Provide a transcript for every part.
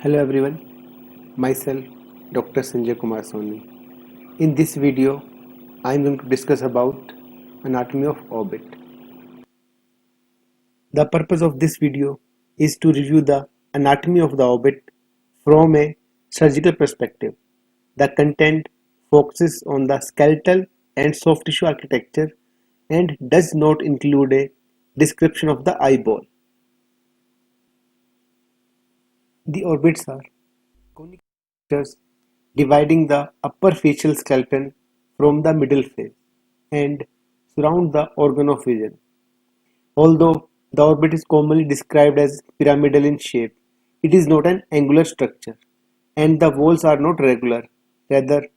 Hello everyone, myself Dr. Sanjay Kumar Soni. In this video, I am going to discuss about anatomy of orbit. The purpose of this video is to review the anatomy of the orbit from a surgical perspective. The content focuses on the skeletal and soft tissue architecture and does not include a description of the eyeball. The orbits are conical structures dividing the upper facial skeleton from the middle face and surround the organ of vision. Although the orbit is commonly described as pyramidal in shape, it is not an angular structure, and the walls are not regular. Rather,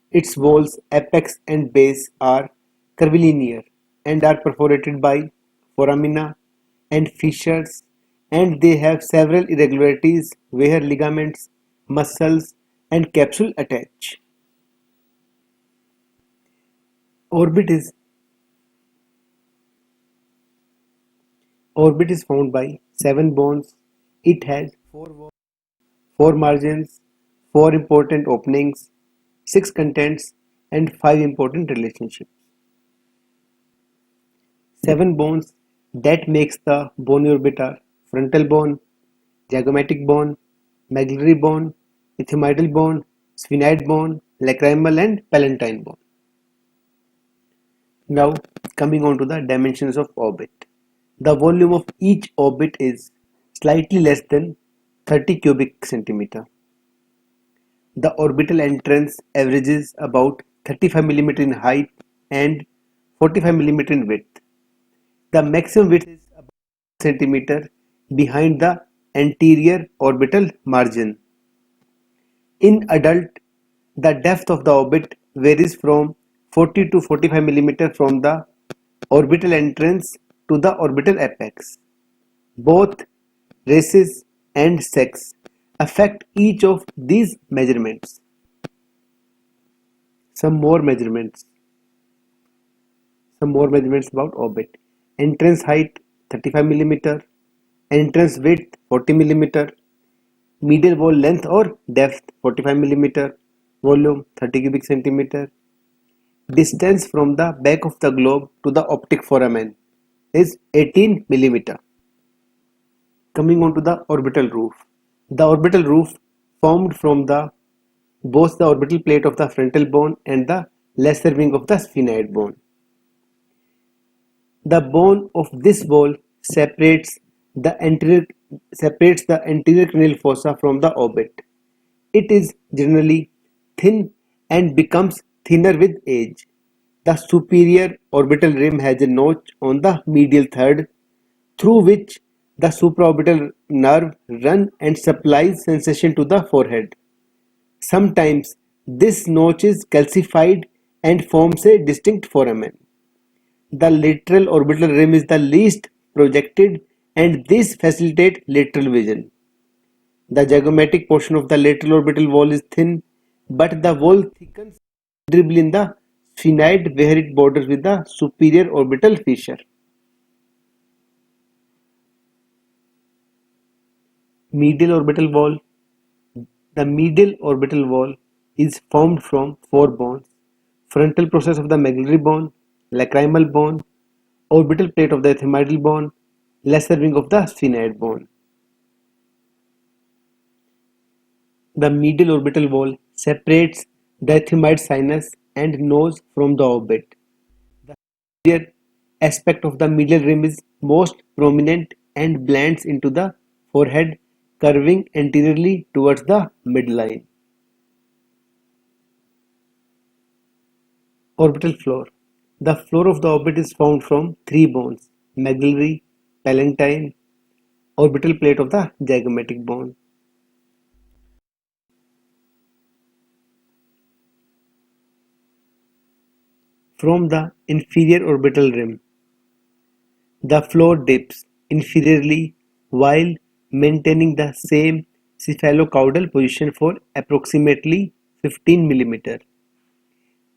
its walls, apex and base are curvilinear and are perforated by foramina and fissures, and they have several irregularities where ligaments, muscles, and capsule attach. Orbit is Orbit is found by seven bones. It has four walls, four margins, four important openings, six contents, and five important relationships. Seven bones that makes the bony orbit are frontal bone, zygomatic bone, maxillary bone, ethmoidal bone, sphenoid bone, lacrimal and palatine bone. Now coming on to the dimensions of orbit. The volume of each orbit is slightly less than 30 cubic centimeter. The orbital entrance averages about 35 mm in height and 45 mm in width. The maximum width is about centimeter behind the anterior orbital margin. In adult, the depth of the orbit varies from 40 to 45 mm from the orbital entrance to the orbital apex. Both races and sex affect each of these measurements. Some more measurements. Some more measurements about orbit. Entrance height 35 mm, entrance width 40 mm, medial wall length or depth 45 mm, volume 30 cubic centimeter. Distance from the back of the globe to the optic foramen is 18 mm. Coming on to the orbital roof. The orbital roof formed from both the orbital plate of the frontal bone and the lesser wing of the sphenoid bone. The bone of this wall the anterior separates the anterior cranial fossa from the orbit. It is generally thin and becomes thinner with age. The superior orbital rim has a notch on the medial third through which the supraorbital nerve runs and supplies sensation to the forehead. Sometimes this notch is calcified and forms a distinct foramen. The lateral orbital rim is the least projected and this facilitates lateral vision. The zygomatic portion of the lateral orbital wall is thin, but the wall thickens considerably in the sphenoid where it borders with the superior orbital fissure. Medial orbital wall. The medial orbital wall is formed from four bones: frontal process of the maxillary bone, lacrimal bone, orbital plate of the ethmoidal bone, lesser wing of the sphenoid bone. The medial orbital wall separates the ethmoid sinus and nose from the orbit. The superior aspect of the medial rim is most prominent and blends into the forehead, curving anteriorly towards the midline. Orbital floor. The floor of the orbit is formed from three bones: maxillary, palatine, orbital plate of the zygomatic bone. From the inferior orbital rim, the floor dips inferiorly while maintaining the same cephalocaudal position for approximately 15 mm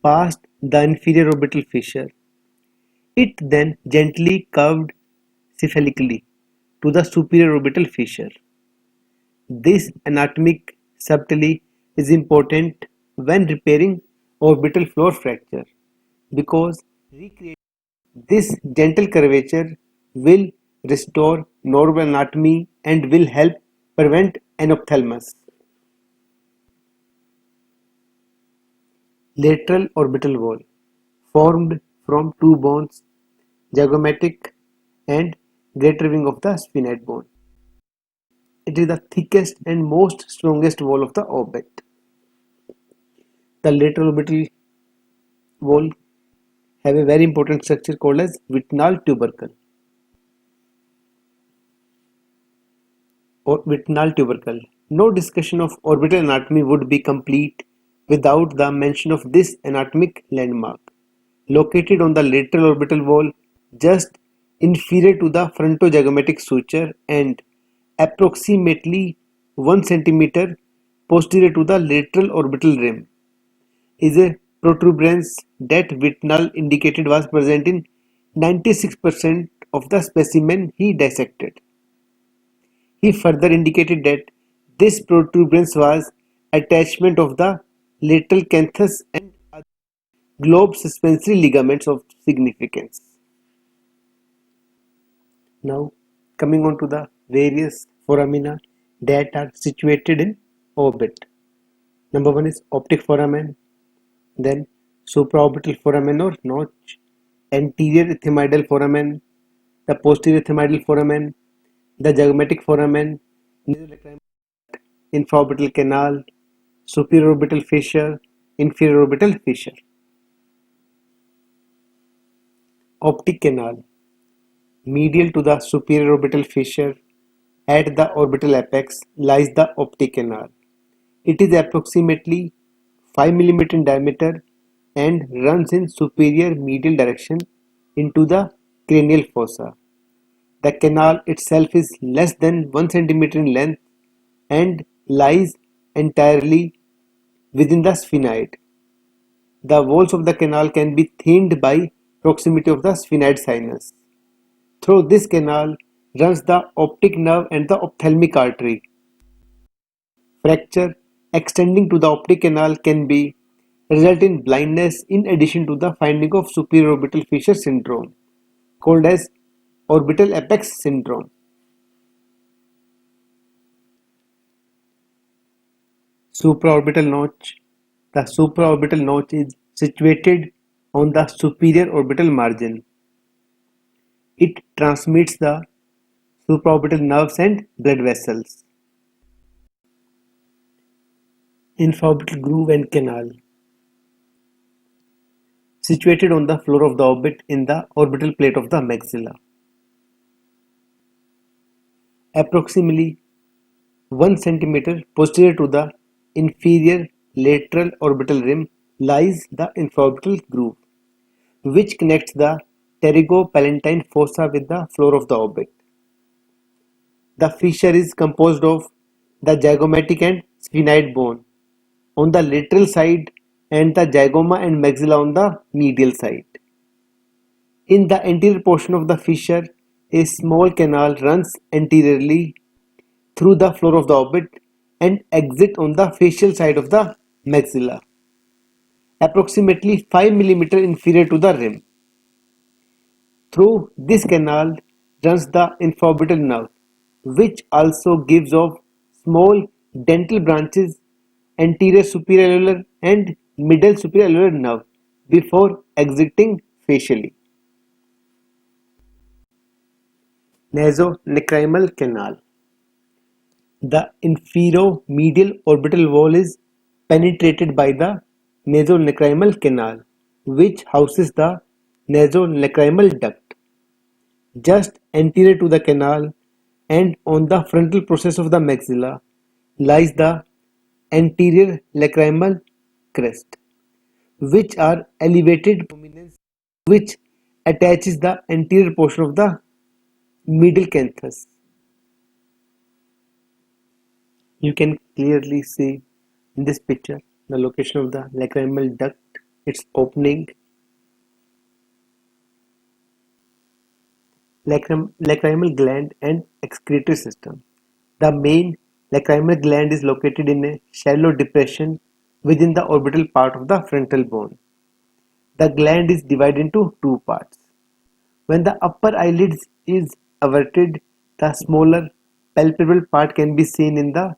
past the inferior orbital fissure. It then gently curved cephalically to the superior orbital fissure. This anatomic subtlety is important when repairing orbital floor fracture because recreating this gentle curvature will restore normal anatomy and will help prevent anophthalmos. Lateral orbital wall formed from two bones, zygomatic and greater wing of the sphenoid bone. It is the thickest and most strongest wall of the orbit. The lateral orbital wall have a very important structure called as Whitnall tubercle or Whitnall tubercle. No discussion of orbital anatomy would be complete without the mention of this anatomic landmark. Located on the lateral orbital wall, just inferior to the frontozygomatic suture and approximately 1 centimeter posterior to the lateral orbital rim, is a protuberance that Whitnall indicated was present in 96% of the specimen he dissected. He further indicated that this protuberance was attachment of the lateral canthus and other globe suspensory ligaments of significance. Now, coming on to the various foramina that are situated in orbit. Number one is optic foramen, then supraorbital foramen or notch, anterior ethmoidal foramen, the posterior ethmoidal foramen, the zygomatic foramen, infraorbital canal, superior orbital fissure, inferior orbital fissure. Optic canal, medial to the superior orbital fissure, at the orbital apex lies the optic canal. It is approximately 5 mm in diameter and runs in superior medial direction into the cranial fossa. The canal itself is less than 1 centimeter in length and lies entirely within the sphenoid. The walls of the canal can be thinned by proximity of the sphenoid sinus. Through this canal runs the optic nerve and the ophthalmic artery. Fracture extending to the optic canal can be result in blindness in addition to the finding of superior orbital fissure syndrome, called as orbital apex syndrome. Supraorbital notch. The supraorbital notch is situated on the superior orbital margin. It transmits the supraorbital nerves and blood vessels. Infraorbital groove and canal. Situated on the floor of the orbit in the orbital plate of the maxilla. Approximately 1 centimeter posterior to the inferior lateral orbital rim lies the infraorbital groove, which connects the pterygopalatine fossa with the floor of the orbit. The fissure is composed of the zygomatic and sphenoid bone on the lateral side and the zygoma and maxilla on the medial side. In the anterior portion of the fissure, a small canal runs anteriorly through the floor of the orbit and exit on the facial side of the maxilla, approximately 5 mm inferior to the rim. Through this canal runs the infraorbital nerve, which also gives off small dental branches anterior superior and middle superior nerve before exiting facially. Nasolacrimal canal. The infero-medial orbital wall is penetrated by the nasolacrimal canal, which houses the nasolacrimal duct. Just anterior to the canal and on the frontal process of the maxilla lies the anterior lacrimal crest, which are elevated prominence which attaches the anterior portion of the middle canthus. You can clearly see in this picture the location of the lacrimal duct, its opening, lacrimal gland and excretory system. The main lacrimal gland is located in a shallow depression within the orbital part of the frontal bone. The gland is divided into two parts. When the upper eyelid is averted, the smaller palpebral part can be seen in the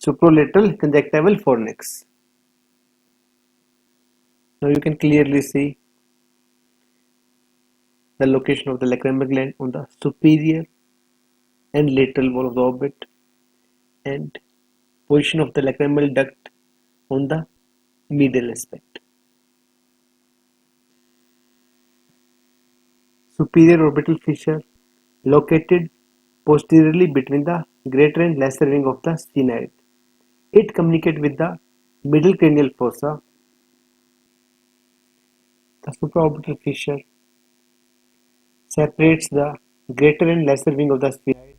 supralateral conjunctival fornix. Now you can clearly see the location of the lacrimal gland on the superior and lateral wall of the orbit, and position of the lacrimal duct on the medial aspect. Superior orbital fissure located posteriorly between the greater and lesser ring of the sphenoid. It communicates with the middle cranial fossa. The supraorbital fissure separates the greater and lesser wing of the sphenoid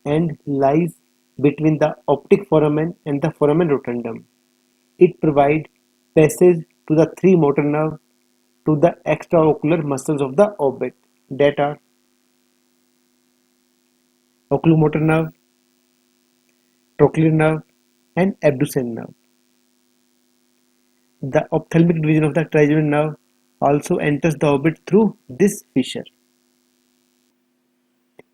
and lies between the optic foramen and the foramen rotundum. It provides passage to the three motor nerves to the extraocular muscles of the orbit, that are oculomotor nerve, trochlear nerve, and abducens nerve. The ophthalmic division of the trigeminal nerve also enters the orbit through this fissure.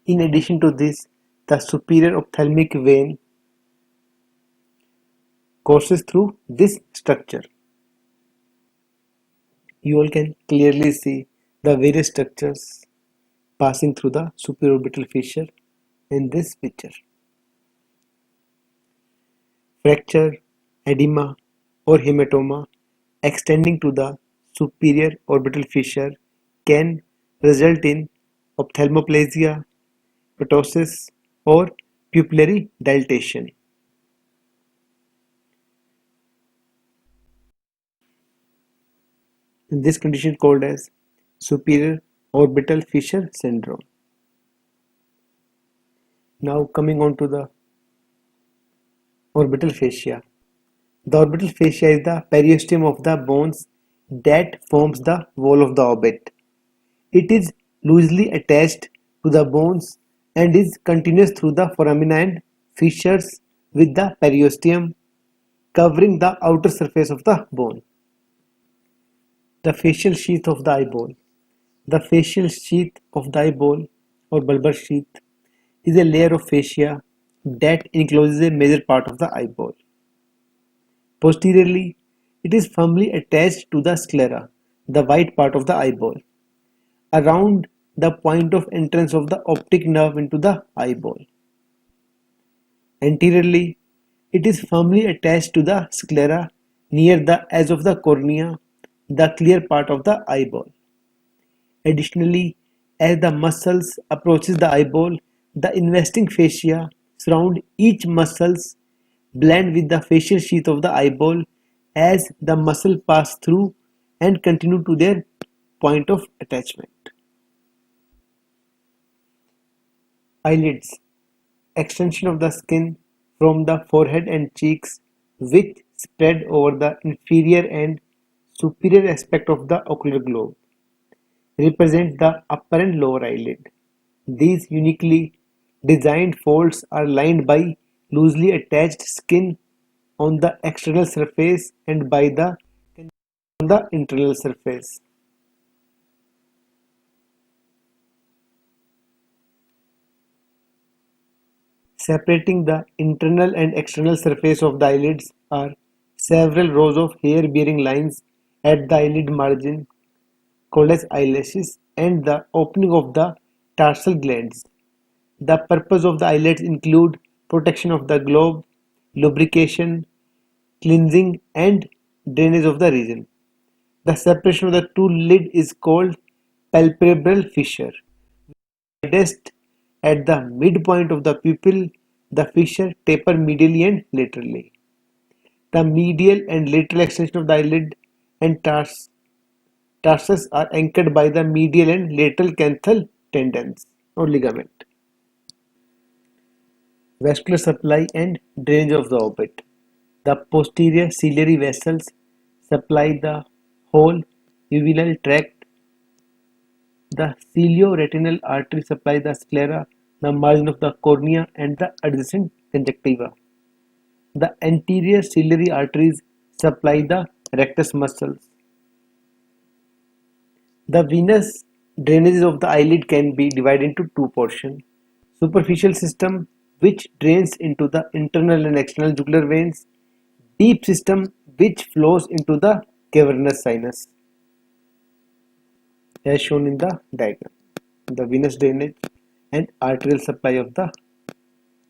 In addition to this, the superior ophthalmic vein courses through this structure. You all can clearly see the various structures passing through the supraorbital fissure in this picture. Fracture, edema, or hematoma extending to the superior orbital fissure can result in ophthalmoplasia, ptosis, or pupillary dilatation. This condition is called as superior orbital fissure syndrome. Now coming on to the orbital fascia. The orbital fascia is the periosteum of the bones that forms the wall of the orbit. It is loosely attached to the bones and is continuous through the foramina and fissures with the periosteum covering the outer surface of the bone. The facial sheath of the eyeball. The facial sheath of the eyeball or bulbar sheath is a layer of fascia that encloses a major part of the eyeball. Posteriorly, it is firmly attached to the sclera, the white part of the eyeball, around the point of entrance of the optic nerve into the eyeball. Anteriorly, it is firmly attached to the sclera near the edge of the cornea, the clear part of the eyeball. Additionally, as the muscles approaches the eyeball, the investing fascia surround each muscles blend with the facial sheath of the eyeball as the muscle pass through and continue to their point of attachment. Eyelids. Extension of the skin from the forehead and cheeks which spread over the inferior and superior aspect of the ocular globe. Represent the upper and lower eyelid. These uniquely designed folds are lined by loosely attached skin on the external surface and by the on the internal surface. Separating the internal and external surface of the eyelids are several rows of hair-bearing lines at the eyelid margin called as eyelashes and the opening of the tarsal glands. The purpose of the eyelids include protection of the globe, lubrication, cleansing and drainage of the region. The separation of the two lid is called palpebral fissure. Widest at the midpoint of the pupil, the fissure taper medially and laterally. The medial and lateral extension of the eyelid and tarsus are anchored by the medial and lateral canthal tendons or ligament. Vascular supply and drainage of the orbit. The posterior ciliary vessels supply the whole uvinary tract. The cilio-retinal artery supplies the sclera the margin of the cornea, and the adjacent conjunctiva. The anterior ciliary arteries supply the rectus muscles. The venous drainage of the eyelid can be divided into two portions. Superficial system, which drains into the internal and external jugular veins. Deep system, which flows into the cavernous sinus, as shown in the diagram. The venous drainage and arterial supply of the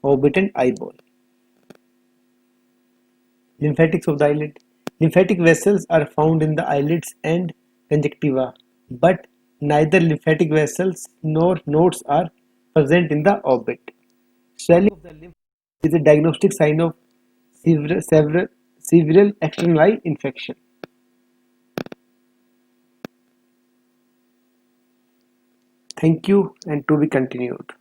orbit and eyeball. Lymphatics of the eyelid. Lymphatic vessels are found in the eyelids and conjunctiva, but neither lymphatic vessels nor nodes are present in the orbit. Swelling of the lymph is a diagnostic sign of severe external eye infection. Thank you, and to be continued.